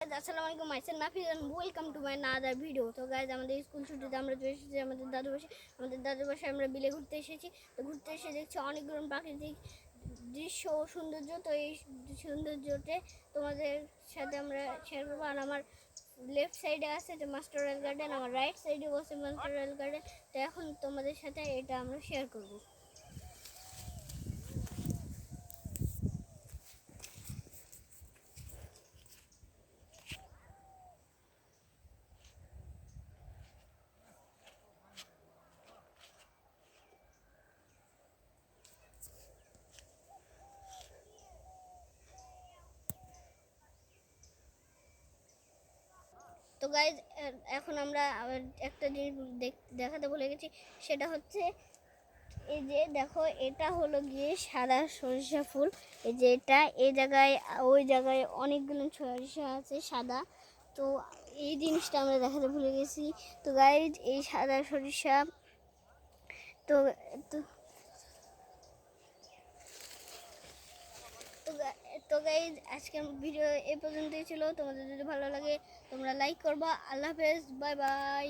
আসসালামু আলাইকুম, myself Nafiz and welcome to my another video. তো গাইজ, আমাদের স্কুল ছুটিতে আমরা চলে এসেছি আমাদের দাদুর বাসায় আমরা বিলে ঘুরতে এসেছি। তো ঘুরতে এসে দেখছি অনেকগুলো প্রাকৃতিক দৃশ্য ও সৌন্দর্য। তো এই সৌন্দর্যতে তোমাদের সাথে আমরা শেয়ার করবো। আর আমার লেফট সাইডে আছে যে মাস্টার রয়্যাল গার্ডেন, আমার রাইট সাইডে বসে মাস্টার রয়্যাল গার্ডেন। তো এখন তোমাদের সাথে এটা আমরা শেয়ার করবো। তো গাইজ, এখন আমরা আবার একটা জিনিস দেখাতে ভুলে গেছি। সেটা হচ্ছে এই যে দেখো, এটা হলো গিয়ে সাদা সরিষা ফুল। এই যে এটা এই জায়গায় ওই জায়গায় অনেকগুলো সরিষা আছে সাদা। তো এই জিনিসটা আমরা দেখাতে ভুলে গেছি। তো গাইজ, এই সাদা সরিষা তো তো তো গাইজ, আজকের ভিডিও এ পর্যন্তই ছিল। তোমাদের যদি ভালো লাগে তোমরা লাইক করবা। আল্লাহ হাফেজ, বাই বাই।